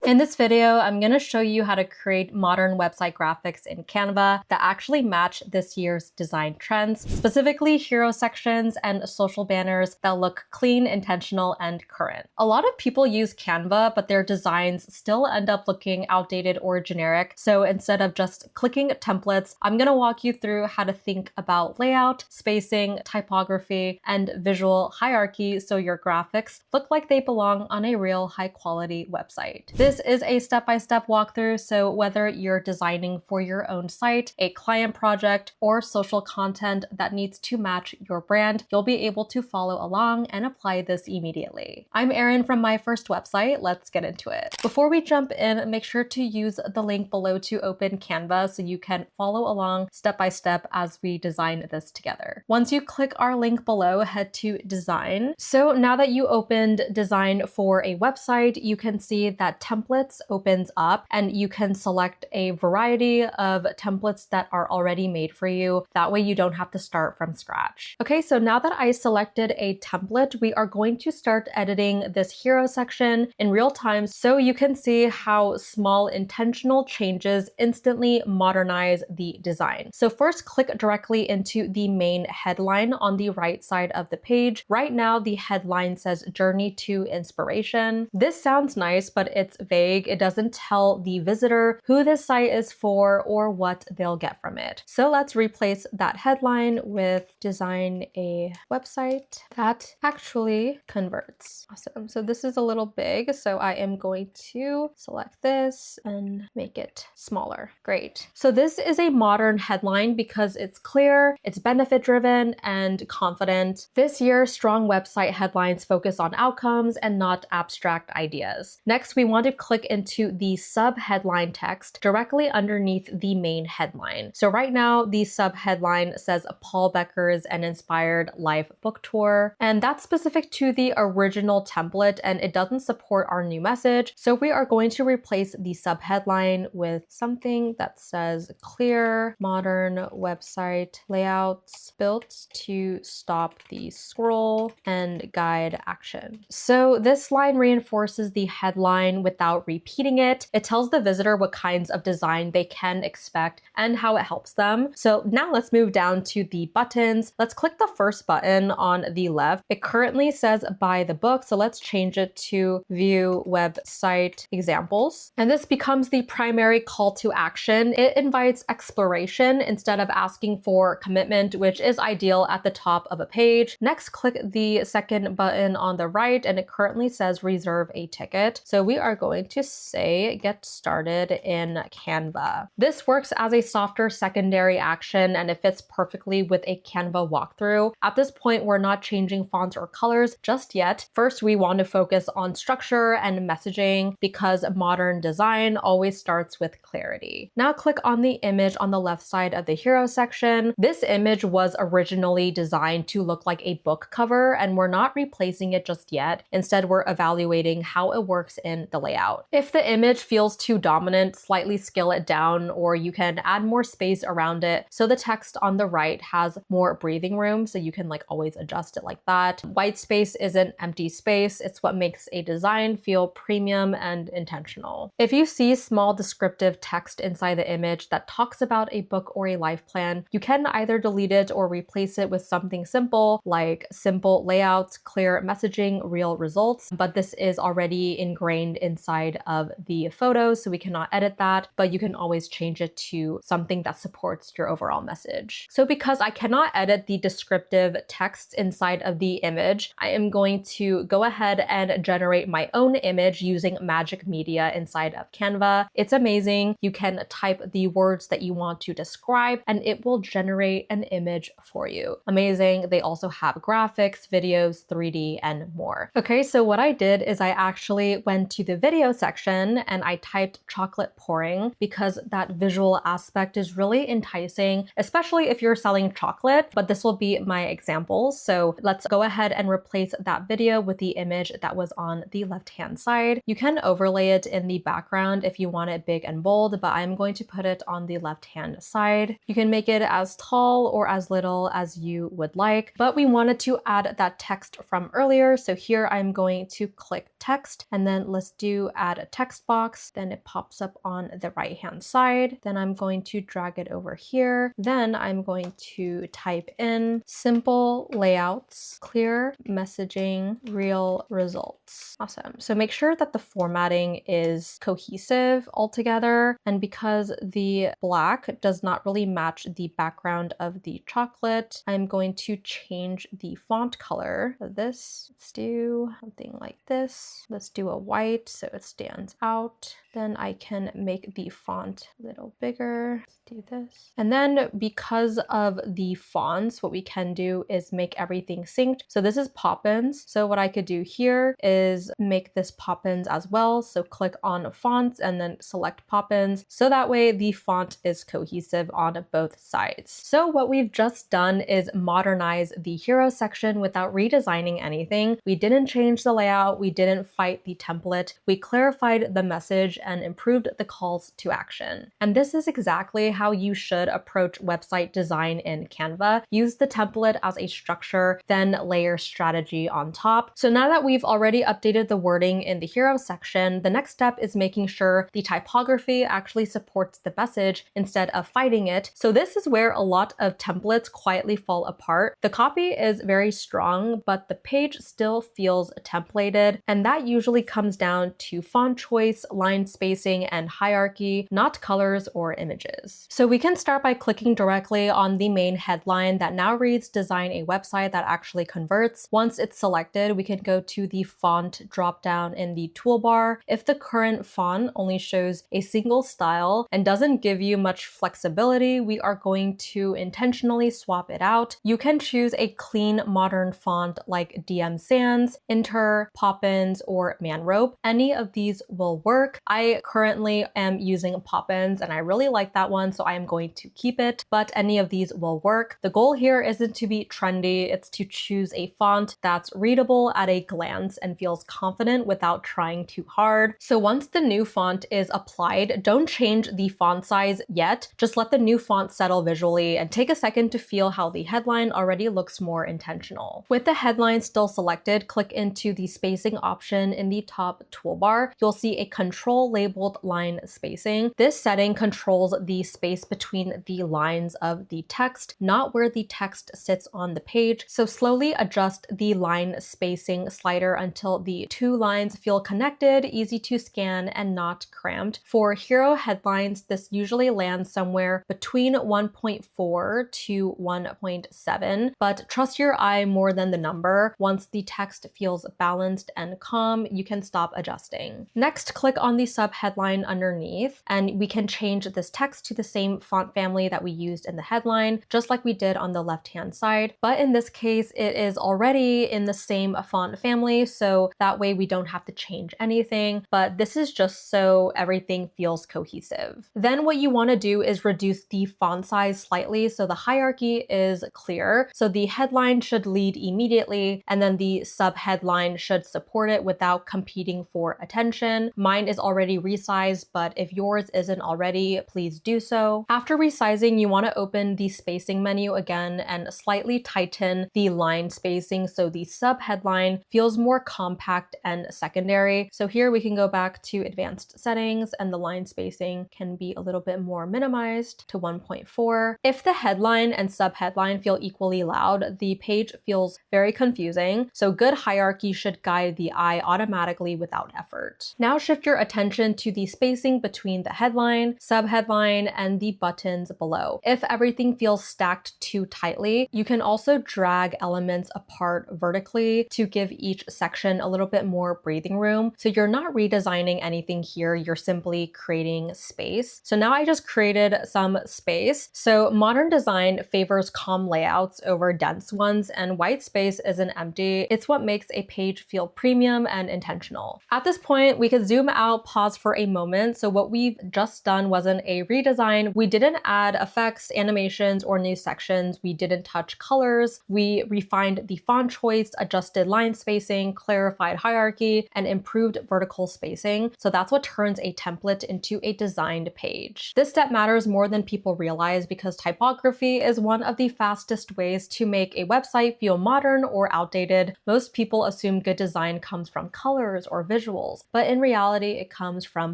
In this video, I'm going to show you how to create modern website graphics in Canva that actually match this year's design trends, specifically hero sections and social banners that look clean, intentional, and current. A lot of people use Canva, but their designs still end up looking outdated or generic. So instead of just clicking templates, I'm going to walk you through how to think about layout, spacing, typography, and visual hierarchy so your graphics look like they belong on a real high-quality website. This is a step-by-step walkthrough, so whether you're designing for your own site, a client project, or social content that needs to match your brand, you'll be able to follow along and apply this immediately. I'm Erin from My First Website. Let's get into it. Before we jump in, make sure to use the link below to open Canva so you can follow along step-by-step as we design this together. Once you click our link below, head to Design. So now that you opened Design for a website, you can see that Templates opens up and you can select a variety of templates that are already made for you. That way you don't have to start from scratch. Okay, so now that I selected a template, we are going to start editing this hero section in real time so you can see how small intentional changes instantly modernize the design. So first, click directly into the main headline on the right side of the page. Right now, the headline says Journey to Inspiration. This sounds nice, but it's vague. It doesn't tell the visitor who this site is for or what they'll get from it. So let's replace that headline with design a website that actually converts. Awesome. So this is a little big, so I am going to select this and make it smaller. Great. So this is a modern headline because it's clear, it's benefit-driven, and confident. This year, strong website headlines focus on outcomes and not abstract ideas. Next, we want to click into the sub-headline text directly underneath the main headline. So right now, the sub-headline says Paul Becker's An Inspired Life Book Tour, and that's specific to the original template and it doesn't support our new message. So we are going to replace the sub-headline with something that says clear, modern website layouts built to stop the scroll and guide action. So this line reinforces the headline without repeating it. It tells the visitor what kinds of design they can expect and how it helps them. So now let's move down to the buttons. Let's click the first button on the left. It currently says buy the book, so let's change it to view website examples. And this becomes the primary call to action. It invites exploration instead of asking for commitment, which is ideal at the top of a page. Next, click the second button on the right, and it currently says reserve a ticket. So we are going to say get started in Canva. This works as a softer secondary action and it fits perfectly with a Canva walkthrough. At this point, we're not changing fonts or colors just yet. First, we want to focus on structure and messaging because modern design always starts with clarity. Now click on the image on the left side of the hero section. This image was originally designed to look like a book cover and we're not replacing it just yet. Instead, we're evaluating how it works in the layout. If the image feels too dominant, slightly scale it down, or you can add more space around it so the text on the right has more breathing room, so you can always adjust it like that. White space isn't empty space, it's what makes a design feel premium and intentional. If you see small descriptive text inside the image that talks about a book or a life plan, you can either delete it or replace it with something simple like simple layouts, clear messaging, real results, but this is already ingrained inside of the photo, so we cannot edit that, but you can always change it to something that supports your overall message. So because I cannot edit the descriptive text inside of the image, I am going to go ahead and generate my own image using Magic Media inside of Canva. It's amazing. You can type the words that you want to describe and it will generate an image for you. Amazing. They also have graphics, videos, 3D, and more. Okay, so what I did is I actually went to the video section and I typed chocolate pouring because that visual aspect is really enticing, especially if you're selling chocolate, but this will be my example. So let's go ahead and replace that video with the image that was on the left-hand side. You can overlay it in the background if you want it big and bold, but I'm going to put it on the left-hand side. You can make it as tall or as little as you would like, but we wanted to add that text from earlier. So here I'm going to click text and then let's do add a text box, then it pops up on the right-hand side. Then I'm going to drag it over here. Then I'm going to type in simple layouts, clear messaging, real results. Awesome. So make sure that the formatting is cohesive altogether. And because the black does not really match the background of the chocolate, I'm going to change the font color of this. Let's do something like this. Let's do a white so it stands out. Then I can make the font a little bigger. Let's do this. And then because of the fonts, what we can do is make everything synced. So this is Poppins. So what I could do here is make this Poppins as well. So click on fonts and then select Poppins. So that way the font is cohesive on both sides. So what we've just done is modernize the hero section without redesigning anything. We didn't change the layout. We didn't fight the template. We clarified the message and improved the calls to action. And this is exactly how you should approach website design in Canva. Use the template as a structure, then layer strategy on top. So now that we've already updated the wording in the hero section, the next step is making sure the typography actually supports the message instead of fighting it. So this is where a lot of templates quietly fall apart. The copy is very strong, but the page still feels templated, and that usually comes down to font choice, line spacing, and hierarchy, not colors or images. So we can start by clicking directly on the main headline that now reads design a website that actually converts. Once it's selected, we can go to the font dropdown in the toolbar. If the current font only shows a single style and doesn't give you much flexibility, we are going to intentionally swap it out. You can choose a clean modern font like DM Sans, Inter, Poppins, or Manrope. Any of these will work. I currently am using Poppins and I really like that one, so I am going to keep it, but any of these will work. The goal here isn't to be trendy, it's to choose a font that's readable at a glance and feels confident without trying too hard. So once the new font is applied, don't change the font size yet. Just let the new font settle visually and take a second to feel how the headline already looks more intentional. With the headline still selected, click into the spacing option in the top toolbar. You'll see a control labeled line spacing. This setting controls the space between the lines of the text, not where the text sits on the page. So slowly adjust the line spacing slider until the two lines feel connected, easy to scan, and not cramped. For hero headlines, this usually lands somewhere between 1.4 to 1.7, but trust your eye more than the number. Once the text feels balanced and calm, you can stop adjusting. Next, click on the sub-headline underneath, and we can change this text to the same font family that we used in the headline, just like we did on the left-hand side. But in this case, it is already in the same font family, so that way we don't have to change anything, but this is just so everything feels cohesive. Then what you want to do is reduce the font size slightly so the hierarchy is clear. So the headline should lead immediately, and then the sub-headline should support it without competing for attention. Mine is already resized, but if yours isn't already, please do so. After resizing, you want to open the spacing menu again and slightly tighten the line spacing so the sub-headline feels more compact and secondary. So here we can go back to advanced settings and the line spacing can be a little bit more minimized to 1.4. If the headline and sub-headline feel equally loud, the page feels very confusing. So good hierarchy should guide the eye automatically without effort. Now shift your attention to the spacing between the headline, sub-headline, and the buttons below. If everything feels stacked too tightly, you can also drag elements apart vertically to give each section a little bit more breathing room. So you're not redesigning anything here, you're simply creating space. So now I just created some space. So modern design favors calm layouts over dense ones, and white space isn't empty. It's what makes a page feel premium and intentional. At this point, we could zoom out, pause for a moment. So what we've just done wasn't a redesign. We didn't add effects, animations, or new sections. We didn't touch colors. We refined the font choice, adjusted line spacing, clarified hierarchy, and improved vertical spacing. So that's what turns a template into a designed page. This step matters more than people realize because typography is one of the fastest ways to make a website feel modern or outdated. Most people assume good design comes from colors or visuals, but in reality, it comes from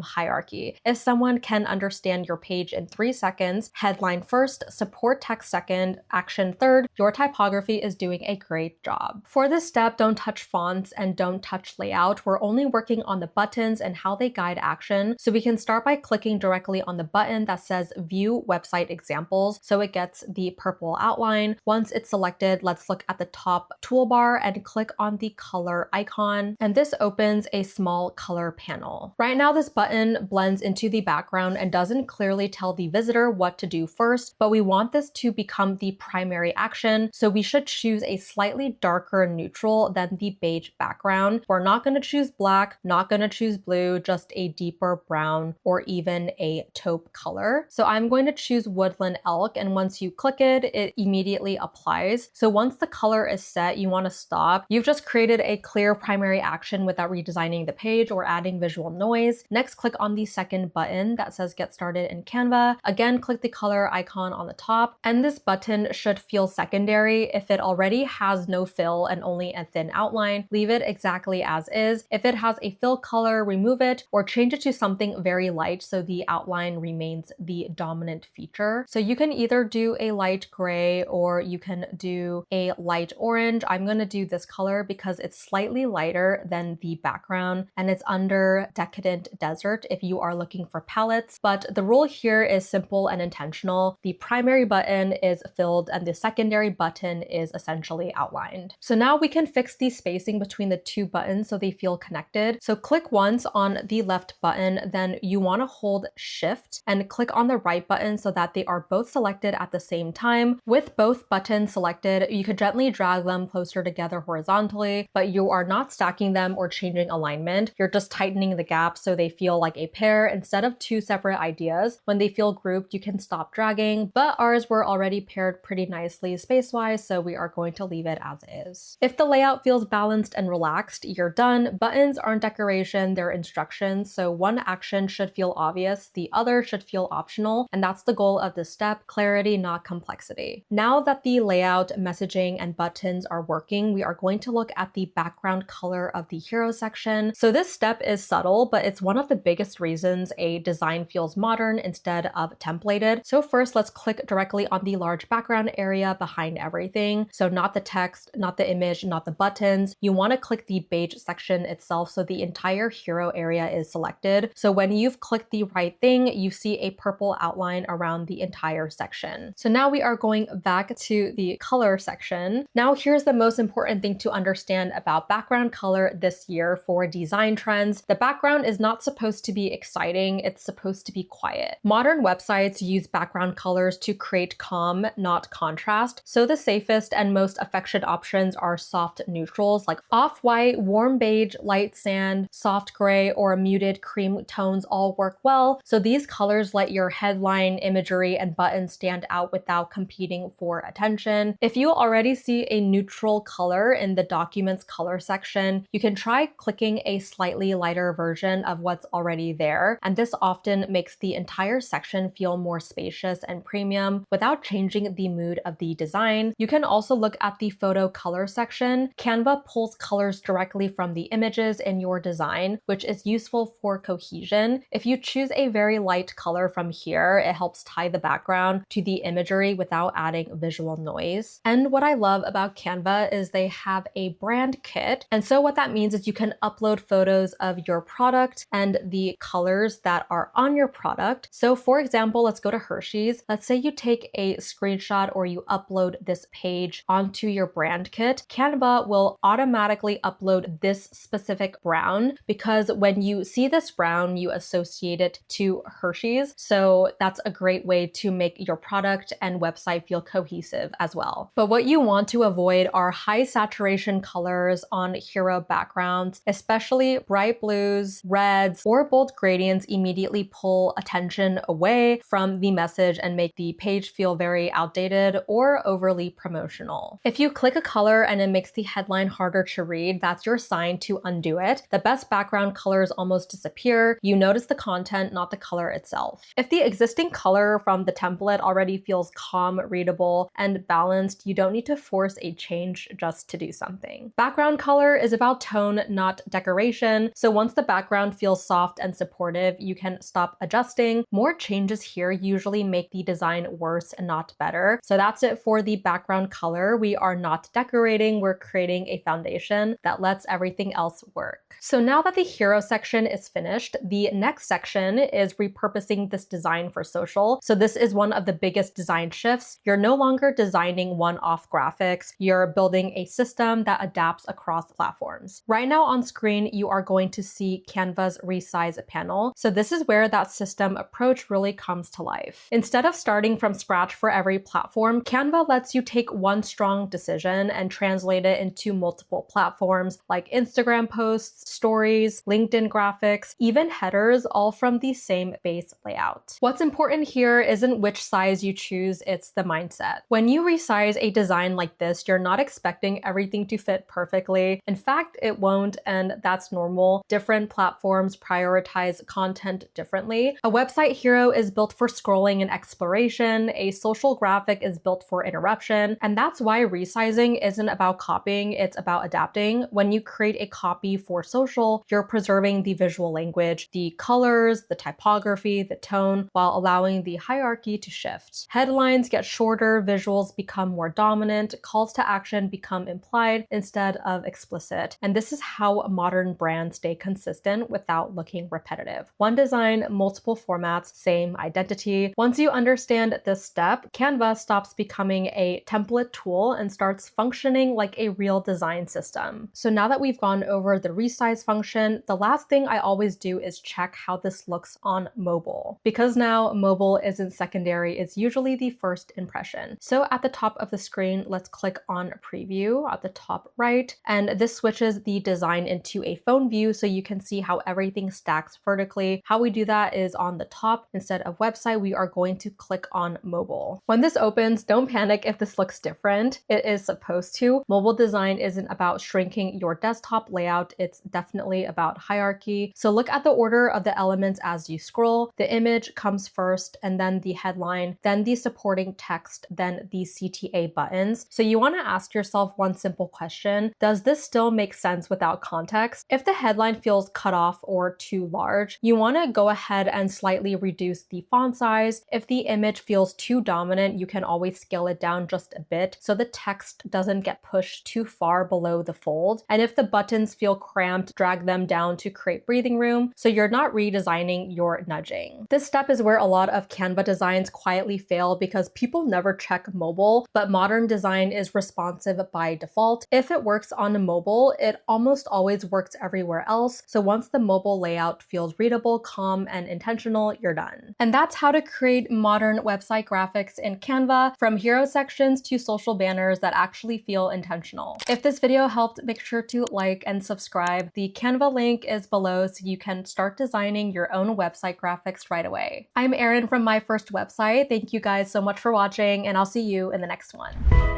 hierarchy. If someone can understand your page in 3 seconds, headline first, support text second, action third, your typography is doing a great job. For this step, don't touch fonts and don't touch layout. We're only working on the buttons and how they guide action. So we can start by clicking directly on the button that says View Website Examples, so it gets the purple outline. Once it's selected, let's look at the top toolbar and click on the color icon, and this opens a small color panel. Right now, this button blends into the background and doesn't clearly tell the visitor what to do first, but we want this to become the primary action, so we should choose a slightly darker neutral than the beige background. We're not going to choose black, not going to choose blue, just a deeper brown or even a taupe color. So I'm going to choose Woodland Elk, and once you click it, it immediately applies. So once the color is set, you want to stop. You've just created a clear primary action without redesigning the page or adding visual noise. Next, click on the second button that says Get Started in Canva. Again, click the color icon on the top, and this button should feel secondary. If it already has no fill and only a thin outline, leave it exactly as is. If it has a fill color, remove it or change it to something very light so the outline remains the dominant feature. So you can either do a light gray or you can do a light orange. I'm going to do this color because it's slightly lighter than the background and it's under Decadent Desert if you are looking for palettes. But the rule here is simple and intentional. The primary button is filled and the secondary button is essentially outlined. So now we can fix the spacing between the two buttons so they feel connected. So click once on the left button, then you want to hold Shift and click on the right button so that they are both selected at the same time. With both buttons selected, you could gently drag them closer together horizontally, but you are not stacking them or changing alignment. You're just tightening the gaps so they feel like a pair instead of two separate ideas. When they feel grouped, you can stop dragging, but ours were already paired pretty nicely space-wise, so we are going to leave it as is. If the layout feels balanced and relaxed, you're done. Buttons aren't decoration, they're instructions, so one action should feel obvious, the other should feel optional, and that's the goal of this step: clarity, not complexity. Now that the layout, messaging, and buttons are working, we are going to look at the background color of the hero section. So this step is subtle, but it's one of the biggest reasons a design feels modern instead of templated. So first, let's click directly on the large background area behind everything. So not the text, not the image, not the buttons. You want to click the beige section itself so the entire hero area is selected. So when you've clicked the right thing, you see a purple outline around the entire section. So now we are going back to the color section. Now here's the most important thing to understand about background color this year for design trends. The background is not supposed to be exciting, it's supposed to be quiet. Modern websites use background colors to create calm, not contrast. So the safest and most affectionate options are soft neutrals like off-white, warm beige, light sand, soft gray, or muted cream tones all work well. So these colors let your headline, imagery, and buttons stand out without competing for attention. If you already see a neutral color in the document's color section, you can try clicking a slightly lighter version of what's already there. And this often makes the entire section feel more spacious and premium without changing the mood of the design. You can also look at the photo color section. Canva pulls colors directly from the images in your design, which is useful for cohesion. If you choose a very light color from here, it helps tie the background to the imagery without adding visual noise. And what I love about Canva is they have a brand kit. And so what that means is you can upload photos of your product and the colors that are on your product. So for example, let's go to Hershey's. Let's say you take a screenshot or you upload this page onto your brand kit. Canva will automatically upload this specific brown because when you see this brown, you associate it to Hershey's. So that's a great way to make your product and website feel cohesive as well. But what you want to avoid are high saturation colors on hero backgrounds, especially bright blues, reds, or bold gradients immediately pull attention away from the message and make the page feel very outdated or overly promotional. If you click a color and it makes the headline harder to read, that's your sign to undo it. The best background colors almost disappear. You notice the content, not the color itself. If the existing color from the template already feels calm, readable, and balanced, you don't need to force a change just to do something. Background color is about tone, not decoration. section. So once the background feels soft and supportive, you can stop adjusting. More changes here usually make the design worse and not better. So that's it for the background color. We are not decorating, we're creating a foundation that lets everything else work. So now that the hero section is finished, the next section is repurposing this design for social. So this is one of the biggest design shifts. You're no longer designing one-off graphics, you're building a system that adapts across platforms. Right now on screen, you are going to see Canva's resize panel. So this is where that system approach really comes to life. Instead of starting from scratch for every platform, Canva lets you take one strong decision and translate it into multiple platforms like Instagram posts, stories, LinkedIn graphics, even headers, all from the same base layout. What's important here isn't which size you choose, it's the mindset. When you resize a design like this, you're not expecting everything to fit perfectly. In fact, it won't, and that's normal. Different platforms prioritize content differently. A website hero is built for scrolling and exploration, a social graphic is built for interruption, and that's why resizing isn't about copying, it's about adapting. When you create a copy for social, you're preserving the visual language, the colors, the typography, the tone, while allowing the hierarchy to shift. Headlines get shorter, visuals become more dominant, calls to action become implied instead of explicit. And this is how modern brands stay consistent without looking repetitive. One design, multiple formats, same identity. Once you understand this step, Canva stops becoming a template tool and starts functioning like a real design system. So now that we've gone over the resize function, the last thing I always do is check how this looks on mobile. Because now mobile isn't secondary, it's usually the first impression. So at the top of the screen, let's click on preview at the top right, and this switches the design into a phone view so you can see how everything stacks vertically. How we do that is on the top. Instead of website, we are going to click on mobile. When this opens, don't panic if this looks different. It is supposed to. Mobile design isn't about shrinking your desktop layout, it's definitely about hierarchy. So look at the order of the elements as you scroll. The image comes first, and then the headline, then the supporting text, then the CTA buttons. So you want to ask yourself one simple question: does this still make sense without context? If the headline feels cut off or too large, you want to go ahead and slightly reduce the font size. If the image feels too dominant, you can always scale it down just a bit so the text doesn't get pushed too far below the fold. And if the buttons feel cramped, drag them down to create breathing room so you're not redesigning, you're nudging. This step is where a lot of Canva designs quietly fail because people never check mobile, but modern design is responsive by default. If it works on mobile, it almost always works everywhere else. So once the mobile layout feels readable, calm, and intentional, you're done. And that's how to create modern website graphics in Canva, from hero sections to social banners that actually feel intentional. If this video helped, make sure to like and subscribe. The Canva link is below so you can start designing your own website graphics right away. I'm Erin from My First Website. Thank you guys so much for watching, and I'll see you in the next one.